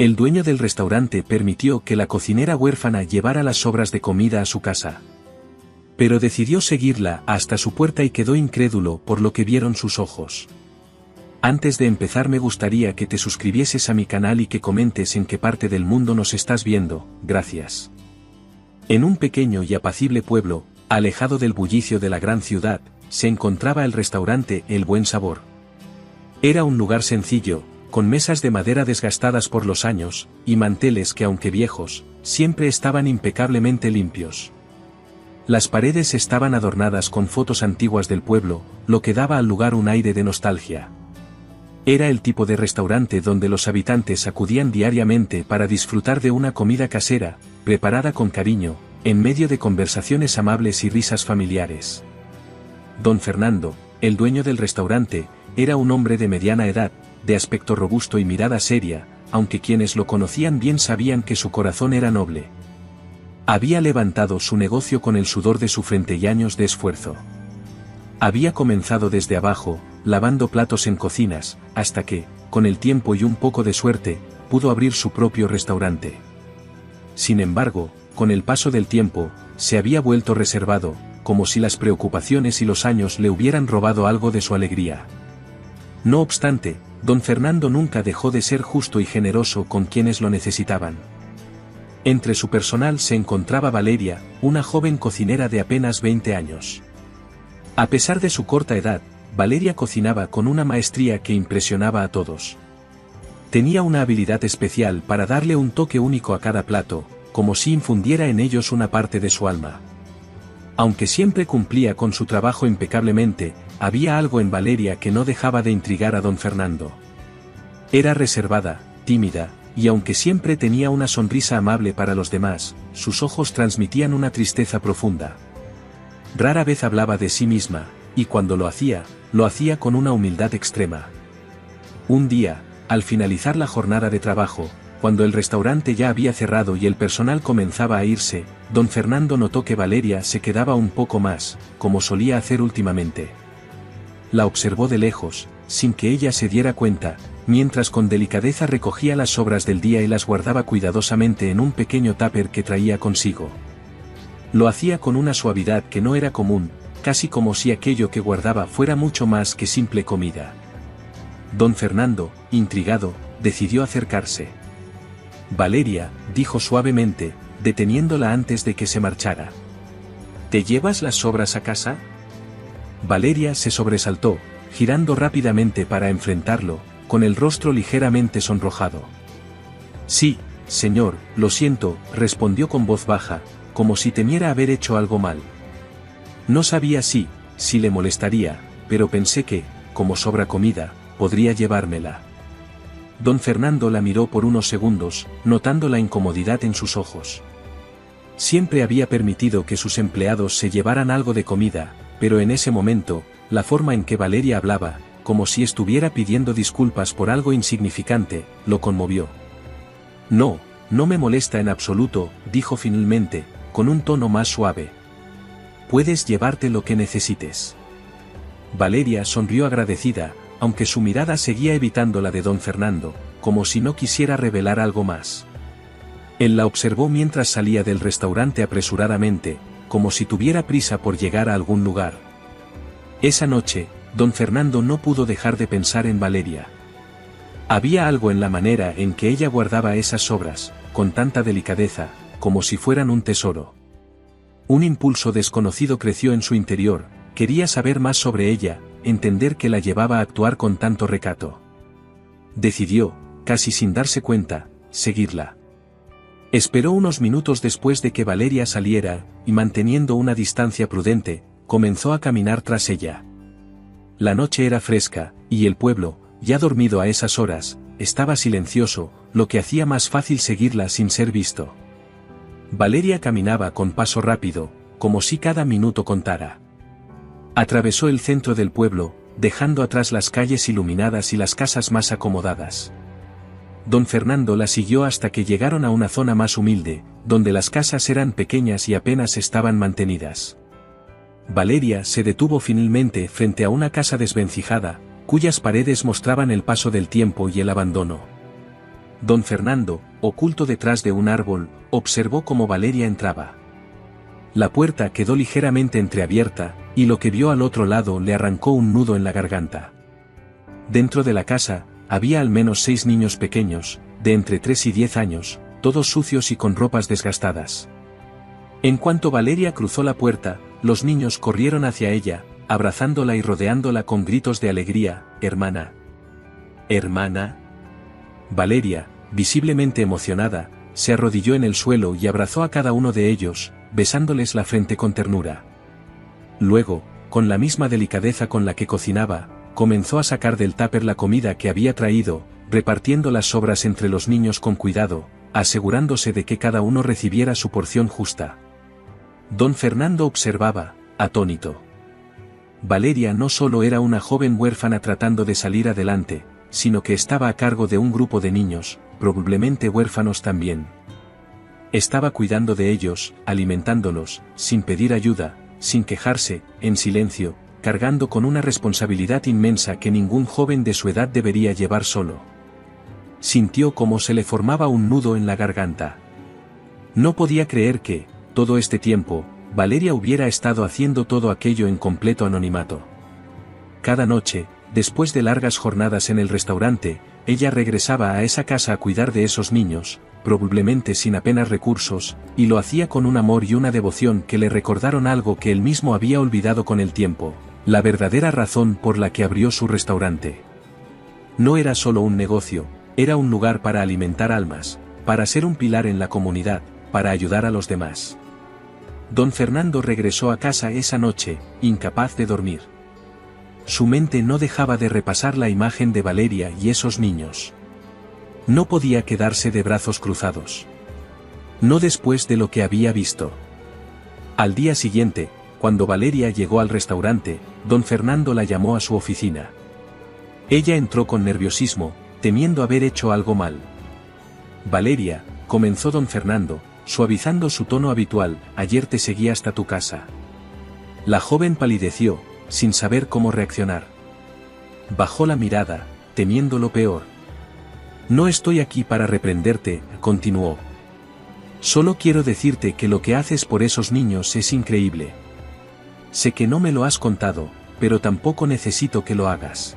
El dueño del restaurante permitió que la cocinera huérfana llevara las sobras de comida a su casa. Pero decidió seguirla hasta su puerta y quedó incrédulo por lo que vieron sus ojos. Antes de empezar me gustaría que te suscribieses a mi canal y que comentes en qué parte del mundo nos estás viendo, gracias. En un pequeño y apacible pueblo, alejado del bullicio de la gran ciudad, se encontraba el restaurante El Buen Sabor. Era un lugar sencillo, con mesas de madera desgastadas por los años, y manteles que aunque viejos, siempre estaban impecablemente limpios. Las paredes estaban adornadas con fotos antiguas del pueblo, lo que daba al lugar un aire de nostalgia. Era el tipo de restaurante donde los habitantes acudían diariamente para disfrutar de una comida casera, preparada con cariño, en medio de conversaciones amables y risas familiares. Don Fernando, el dueño del restaurante, era un hombre de mediana edad, de aspecto robusto y mirada seria, aunque quienes lo conocían bien sabían que su corazón era noble. Había levantado su negocio con el sudor de su frente y años de esfuerzo. Había comenzado desde abajo, lavando platos en cocinas, hasta que, con el tiempo y un poco de suerte, pudo abrir su propio restaurante. Sin embargo, con el paso del tiempo, se había vuelto reservado, como si las preocupaciones y los años le hubieran robado algo de su alegría. No obstante, don Fernando nunca dejó de ser justo y generoso con quienes lo necesitaban. Entre su personal se encontraba Valeria, una joven cocinera de apenas 20 años. A pesar de su corta edad, Valeria cocinaba con una maestría que impresionaba a todos. Tenía una habilidad especial para darle un toque único a cada plato, como si infundiera en ellos una parte de su alma. Aunque siempre cumplía con su trabajo impecablemente, había algo en Valeria que no dejaba de intrigar a don Fernando. Era reservada, tímida, y aunque siempre tenía una sonrisa amable para los demás, sus ojos transmitían una tristeza profunda. Rara vez hablaba de sí misma, y cuando lo hacía con una humildad extrema. Un día, al finalizar la jornada de trabajo, cuando el restaurante ya había cerrado y el personal comenzaba a irse, don Fernando notó que Valeria se quedaba un poco más, como solía hacer últimamente. La observó de lejos, sin que ella se diera cuenta, mientras con delicadeza recogía las sobras del día y las guardaba cuidadosamente en un pequeño tupper que traía consigo. Lo hacía con una suavidad que no era común, casi como si aquello que guardaba fuera mucho más que simple comida. Don Fernando, intrigado, decidió acercarse. Valeria, dijo suavemente, deteniéndola antes de que se marchara. ¿Te llevas las sobras a casa? Valeria se sobresaltó, girando rápidamente para enfrentarlo, con el rostro ligeramente sonrojado. Sí, señor, lo siento, respondió con voz baja, como si temiera haber hecho algo mal. No sabía si le molestaría, pero pensé que, como sobra comida, podría llevármela. Don Fernando la miró por unos segundos, notando la incomodidad en sus ojos. Siempre había permitido que sus empleados se llevaran algo de comida, pero en ese momento, la forma en que Valeria hablaba, como si estuviera pidiendo disculpas por algo insignificante, lo conmovió. No me molesta en absoluto, dijo finalmente, con un tono más suave. Puedes llevarte lo que necesites. Valeria sonrió agradecida, aunque su mirada seguía evitando la de don Fernando, como si no quisiera revelar algo más. Él la observó mientras salía del restaurante apresuradamente, como si tuviera prisa por llegar a algún lugar. Esa noche, don Fernando no pudo dejar de pensar en Valeria. Había algo en la manera en que ella guardaba esas sobras, con tanta delicadeza, como si fueran un tesoro. Un impulso desconocido creció en su interior, quería saber más sobre ella, entender qué la llevaba a actuar con tanto recato. Decidió, casi sin darse cuenta, seguirla. Esperó unos minutos después de que Valeria saliera, y manteniendo una distancia prudente, comenzó a caminar tras ella. La noche era fresca, y el pueblo, ya dormido a esas horas, estaba silencioso, lo que hacía más fácil seguirla sin ser visto. Valeria caminaba con paso rápido, como si cada minuto contara. Atravesó el centro del pueblo, dejando atrás las calles iluminadas y las casas más acomodadas. Don Fernando la siguió hasta que llegaron a una zona más humilde, donde las casas eran pequeñas y apenas estaban mantenidas. Valeria se detuvo finalmente frente a una casa desvencijada, cuyas paredes mostraban el paso del tiempo y el abandono. Don Fernando, oculto detrás de un árbol, observó cómo Valeria entraba. La puerta quedó ligeramente entreabierta, y lo que vio al otro lado le arrancó un nudo en la garganta. Dentro de la casa, había al menos 6 niños pequeños, de entre 3 y 10 años, todos sucios y con ropas desgastadas. En cuanto Valeria cruzó la puerta, los niños corrieron hacia ella, abrazándola y rodeándola con gritos de alegría. «Hermana. Hermana». Valeria, visiblemente emocionada, se arrodilló en el suelo y abrazó a cada uno de ellos, besándoles la frente con ternura. Luego, con la misma delicadeza con la que cocinaba, comenzó a sacar del tupper la comida que había traído, repartiendo las sobras entre los niños con cuidado, asegurándose de que cada uno recibiera su porción justa. Don Fernando observaba, atónito. Valeria no solo era una joven huérfana tratando de salir adelante, sino que estaba a cargo de un grupo de niños, probablemente huérfanos también. Estaba cuidando de ellos, alimentándolos, sin pedir ayuda, sin quejarse, en silencio, cargando con una responsabilidad inmensa que ningún joven de su edad debería llevar solo. Sintió cómo se le formaba un nudo en la garganta. No podía creer que, todo este tiempo, Valeria hubiera estado haciendo todo aquello en completo anonimato. Cada noche, después de largas jornadas en el restaurante, ella regresaba a esa casa a cuidar de esos niños, probablemente sin apenas recursos, y lo hacía con un amor y una devoción que le recordaron algo que él mismo había olvidado con el tiempo, la verdadera razón por la que abrió su restaurante. No era solo un negocio, era un lugar para alimentar almas, para ser un pilar en la comunidad, para ayudar a los demás. Don Fernando regresó a casa esa noche, incapaz de dormir. Su mente no dejaba de repasar la imagen de Valeria y esos niños. No podía quedarse de brazos cruzados. No después de lo que había visto. Al día siguiente, cuando Valeria llegó al restaurante, don Fernando la llamó a su oficina. Ella entró con nerviosismo, temiendo haber hecho algo mal. «Valeria», comenzó don Fernando, suavizando su tono habitual, «ayer te seguí hasta tu casa». La joven palideció, sin saber cómo reaccionar. Bajó la mirada, temiendo lo peor. «No estoy aquí para reprenderte», continuó. «Solo quiero decirte que lo que haces por esos niños es increíble. Sé que no me lo has contado, pero tampoco necesito que lo hagas.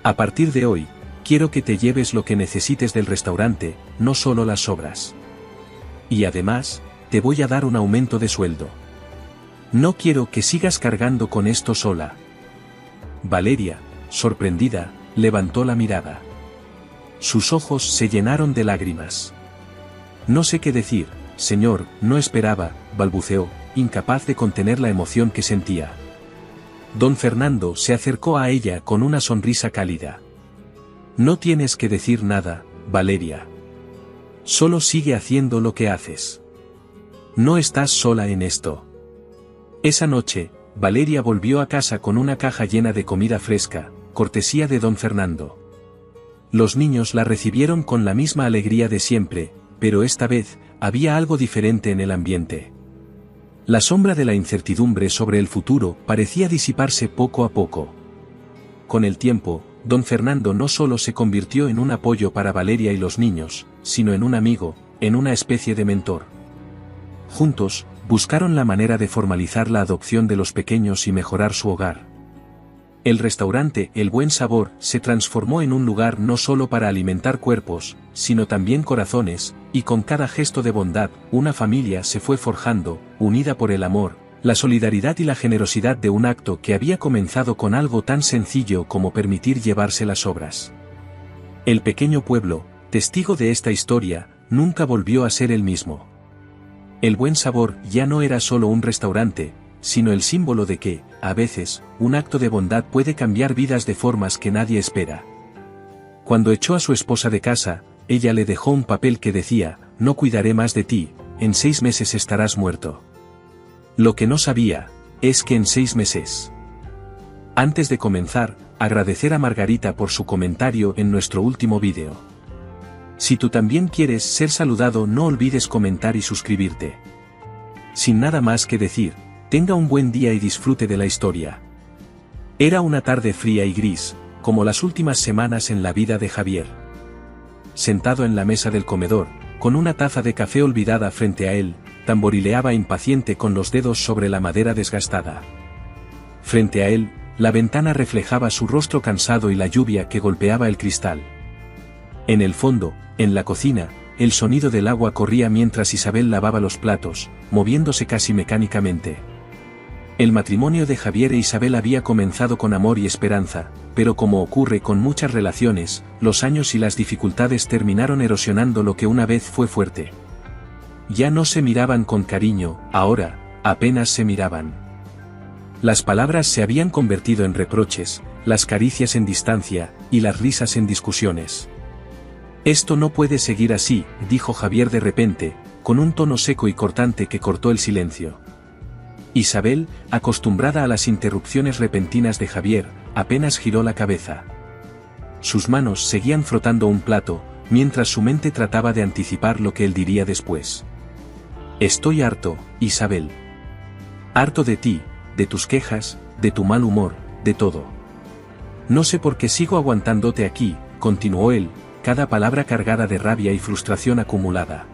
A partir de hoy, quiero que te lleves lo que necesites del restaurante, no solo las sobras. Y además, te voy a dar un aumento de sueldo. No quiero que sigas cargando con esto sola». Valeria, sorprendida, levantó la mirada. Sus ojos se llenaron de lágrimas. «No sé qué decir, señor», no esperaba, balbuceó, incapaz de contener la emoción que sentía. Don Fernando se acercó a ella con una sonrisa cálida. «No tienes que decir nada, Valeria. Solo sigue haciendo lo que haces. No estás sola en esto». Esa noche, Valeria volvió a casa con una caja llena de comida fresca, cortesía de don Fernando. Los niños la recibieron con la misma alegría de siempre, pero esta vez, había algo diferente en el ambiente. La sombra de la incertidumbre sobre el futuro parecía disiparse poco a poco. Con el tiempo, don Fernando no solo se convirtió en un apoyo para Valeria y los niños, sino en un amigo, en una especie de mentor. Juntos, buscaron la manera de formalizar la adopción de los pequeños y mejorar su hogar. El restaurante El Buen Sabor se transformó en un lugar no solo para alimentar cuerpos, sino también corazones, y con cada gesto de bondad, una familia se fue forjando, unida por el amor, la solidaridad y la generosidad de un acto que había comenzado con algo tan sencillo como permitir llevarse las sobras. El pequeño pueblo, testigo de esta historia, nunca volvió a ser el mismo. El Buen Sabor ya no era solo un restaurante, sino el símbolo de que, a veces, un acto de bondad puede cambiar vidas de formas que nadie espera. Cuando echó a su esposa de casa, ella le dejó un papel que decía: «No cuidaré más de ti, en 6 meses estarás muerto». Lo que no sabía, es que en 6 meses. Antes de comenzar, agradecer a Margarita por su comentario en nuestro último vídeo. Si tú también quieres ser saludado, no olvides comentar y suscribirte. Sin nada más que decir, tenga un buen día y disfrute de la historia. Era una tarde fría y gris, como las últimas semanas en la vida de Javier. sentado en la mesa del comedor, con una taza de café olvidada frente a él, tamborileaba impaciente con los dedos sobre la madera desgastada. Frente a él, la ventana reflejaba su rostro cansado y la lluvia que golpeaba el cristal. En el fondo, en la cocina, el sonido del agua corría mientras Isabel lavaba los platos, moviéndose casi mecánicamente. El matrimonio de Javier e Isabel había comenzado con amor y esperanza, pero como ocurre con muchas relaciones, los años y las dificultades terminaron erosionando lo que una vez fue fuerte. Ya no se miraban con cariño, ahora, apenas se miraban. Las palabras se habían convertido en reproches, las caricias en distancia, y las risas en discusiones. «Esto no puede seguir así», dijo Javier de repente, con un tono seco y cortante que cortó el silencio. Isabel, acostumbrada a las interrupciones repentinas de Javier, apenas giró la cabeza. Sus manos seguían frotando un plato, mientras su mente trataba de anticipar lo que él diría después. «Estoy harto, Isabel. Harto de ti, de tus quejas, de tu mal humor, de todo. No sé por qué sigo aguantándote aquí», continuó él, cada palabra cargada de rabia y frustración acumulada.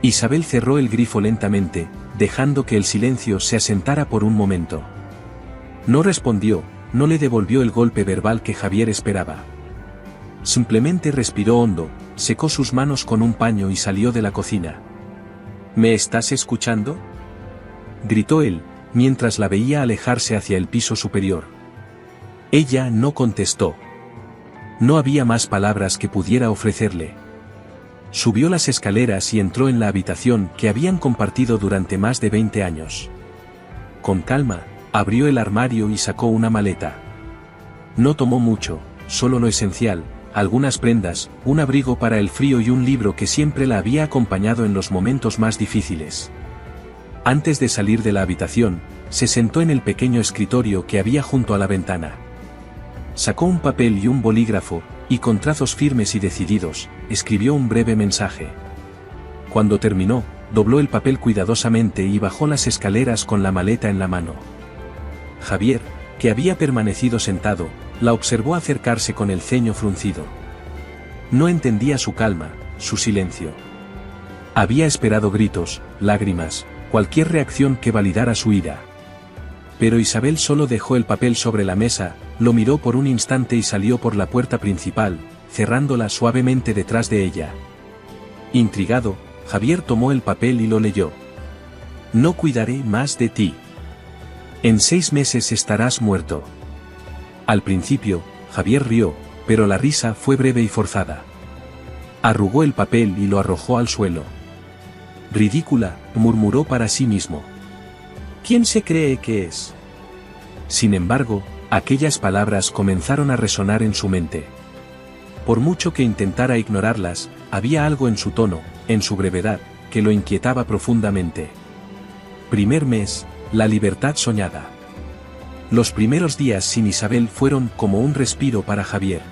Isabel cerró el grifo lentamente, dejando que el silencio se asentara por un momento. No respondió, no le devolvió el golpe verbal que Javier esperaba. Simplemente respiró hondo, secó sus manos con un paño y salió de la cocina. «¿Me estás escuchando?», gritó él, mientras la veía alejarse hacia el piso superior. Ella no contestó. No había más palabras que pudiera ofrecerle. Subió las escaleras y entró en la habitación que habían compartido durante más de 20 años. Con calma, abrió el armario y sacó una maleta. No tomó mucho, solo lo esencial, algunas prendas, un abrigo para el frío y un libro que siempre la había acompañado en los momentos más difíciles. Antes de salir de la habitación, se sentó en el pequeño escritorio que había junto a la ventana. Sacó un papel y un bolígrafo, y con trazos firmes y decididos, escribió un breve mensaje. Cuando terminó, dobló el papel cuidadosamente y bajó las escaleras con la maleta en la mano. Javier, que había permanecido sentado, la observó acercarse con el ceño fruncido. No entendía su calma, su silencio. Había esperado gritos, lágrimas, cualquier reacción que validara su ira. Pero Isabel solo dejó el papel sobre la mesa, lo miró por un instante y salió por la puerta principal, cerrándola suavemente detrás de ella. Intrigado, Javier tomó el papel y lo leyó. «No cuidaré más de ti. En 6 meses estarás muerto». Al principio, Javier rió, pero la risa fue breve y forzada. Arrugó el papel y lo arrojó al suelo. «Ridícula», murmuró para sí mismo. «¿Quién se cree que es?». Sin embargo, aquellas palabras comenzaron a resonar en su mente. Por mucho que intentara ignorarlas, había algo en su tono, en su brevedad, que lo inquietaba profundamente. Primer mes, la libertad soñada. Los primeros días sin Isabel fueron como un respiro para Javier.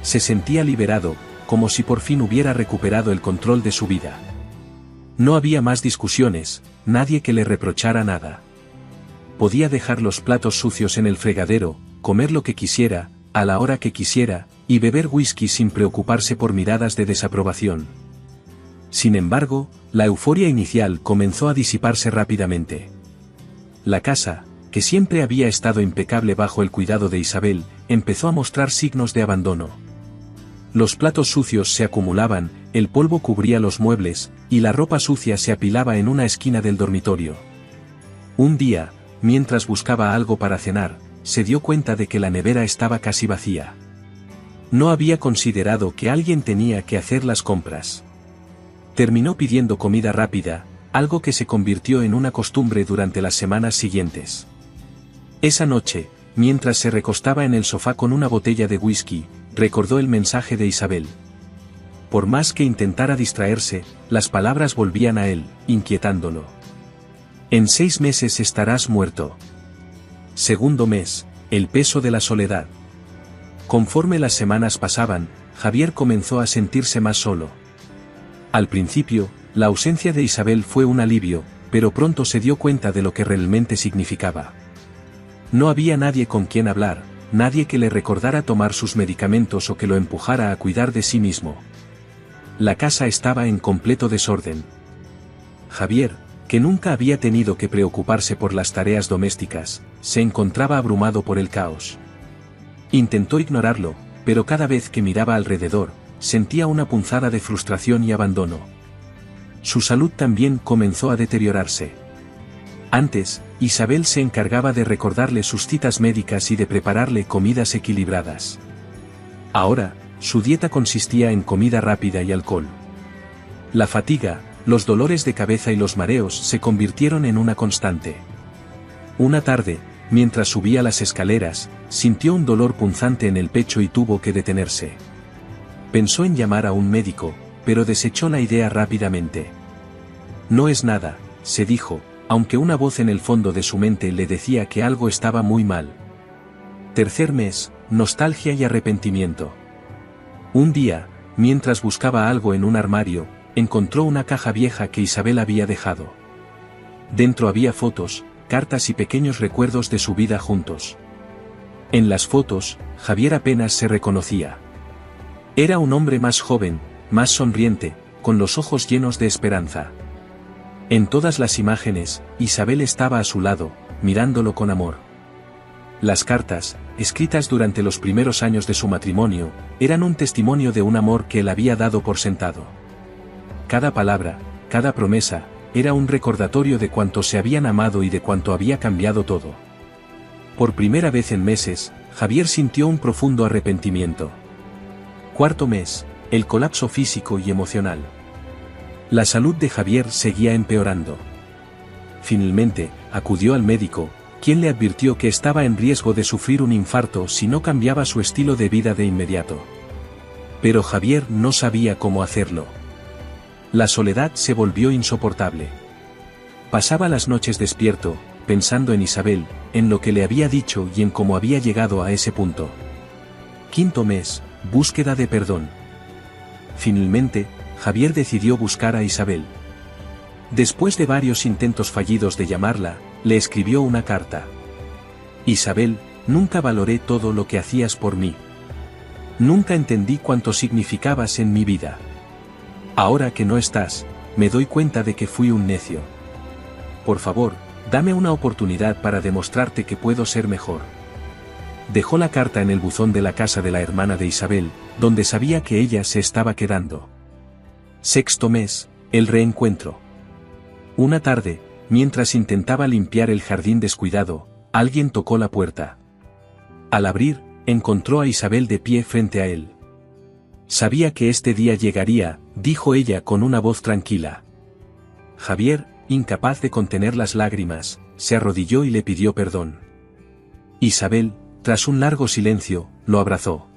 Se sentía liberado, como si por fin hubiera recuperado el control de su vida. No había más discusiones, nadie que le reprochara nada. Podía dejar los platos sucios en el fregadero, comer lo que quisiera, a la hora que quisiera, y beber whisky sin preocuparse por miradas de desaprobación. Sin embargo, la euforia inicial comenzó a disiparse rápidamente. La casa, que siempre había estado impecable bajo el cuidado de Isabel, empezó a mostrar signos de abandono. Los platos sucios se acumulaban, el polvo cubría los muebles, y la ropa sucia se apilaba en una esquina del dormitorio. Un día, mientras buscaba algo para cenar, se dio cuenta de que la nevera estaba casi vacía. No había considerado que alguien tenía que hacer las compras. Terminó pidiendo comida rápida, algo que se convirtió en una costumbre durante las semanas siguientes. Esa noche, mientras se recostaba en el sofá con una botella de whisky, recordó el mensaje de Isabel. Por más que intentara distraerse, las palabras volvían a él, inquietándolo. En 6 meses estarás muerto. Segundo mes, el peso de la soledad. Conforme las semanas pasaban, Javier comenzó a sentirse más solo. Al principio, la ausencia de Isabel fue un alivio, pero pronto se dio cuenta de lo que realmente significaba. No había nadie con quien hablar, nadie que le recordara tomar sus medicamentos o que lo empujara a cuidar de sí mismo. La casa estaba en completo desorden. Javier, que nunca había tenido que preocuparse por las tareas domésticas, se encontraba abrumado por el caos. Intentó ignorarlo, pero cada vez que miraba alrededor, sentía una punzada de frustración y abandono. Su salud también comenzó a deteriorarse. Antes, Isabel se encargaba de recordarle sus citas médicas y de prepararle comidas equilibradas. Ahora, su dieta consistía en comida rápida y alcohol. La fatiga, los dolores de cabeza y los mareos se convirtieron en una constante. Una tarde, mientras subía las escaleras, sintió un dolor punzante en el pecho y tuvo que detenerse. Pensó en llamar a un médico, pero desechó la idea rápidamente. No es nada, se dijo, aunque una voz en el fondo de su mente le decía que algo estaba muy mal. Tercer mes, nostalgia y arrepentimiento. Un día, mientras buscaba algo en un armario, encontró una caja vieja que Isabel había dejado. Dentro había fotos, cartas y pequeños recuerdos de su vida juntos. En las fotos, Javier apenas se reconocía. Era un hombre más joven, más sonriente, con los ojos llenos de esperanza. En todas las imágenes, Isabel estaba a su lado, mirándolo con amor. Las cartas, escritas durante los primeros años de su matrimonio, eran un testimonio de un amor que él había dado por sentado. Cada palabra, cada promesa, era un recordatorio de cuánto se habían amado y de cuánto había cambiado todo. Por primera vez en meses, Javier sintió un profundo arrepentimiento. Cuarto mes, el colapso físico y emocional. La salud de Javier seguía empeorando. Finalmente, acudió al médico, quien le advirtió que estaba en riesgo de sufrir un infarto si no cambiaba su estilo de vida de inmediato. Pero Javier no sabía cómo hacerlo. La soledad se volvió insoportable. Pasaba las noches despierto, pensando en Isabel, en lo que le había dicho y en cómo había llegado a ese punto. Quinto mes, búsqueda de perdón. Finalmente, Javier decidió buscar a Isabel. Después de varios intentos fallidos de llamarla, le escribió una carta. Isabel, nunca valoré todo lo que hacías por mí. Nunca entendí cuánto significabas en mi vida. Ahora que no estás, me doy cuenta de que fui un necio. Por favor, dame una oportunidad para demostrarte que puedo ser mejor. Dejó la carta en el buzón de la casa de la hermana de Isabel, donde sabía que ella se estaba quedando. Sexto mes, el reencuentro. Una tarde, mientras intentaba limpiar el jardín descuidado, alguien tocó la puerta. Al abrir, encontró a Isabel de pie frente a él. Sabía que este día llegaría, dijo ella con una voz tranquila. Javier, incapaz de contener las lágrimas, se arrodilló y le pidió perdón. Isabel, tras un largo silencio, lo abrazó.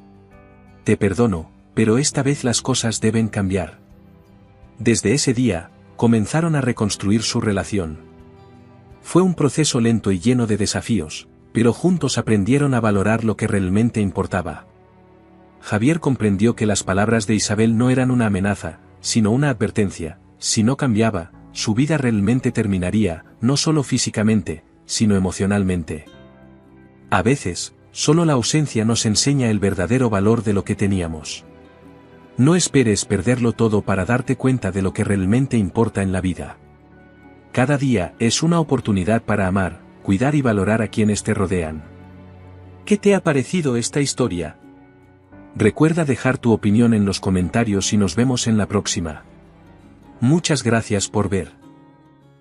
Te perdono, pero esta vez las cosas deben cambiar. Desde ese día, comenzaron a reconstruir su relación. Fue un proceso lento y lleno de desafíos, pero juntos aprendieron a valorar lo que realmente importaba. Javier comprendió que las palabras de Isabel no eran una amenaza, sino una advertencia. Si no cambiaba, su vida realmente terminaría, no solo físicamente, sino emocionalmente. A veces, solo la ausencia nos enseña el verdadero valor de lo que teníamos. No esperes perderlo todo para darte cuenta de lo que realmente importa en la vida. Cada día es una oportunidad para amar, cuidar y valorar a quienes te rodean. ¿Qué te ha parecido esta historia? Recuerda dejar tu opinión en los comentarios y nos vemos en la próxima. Muchas gracias por ver.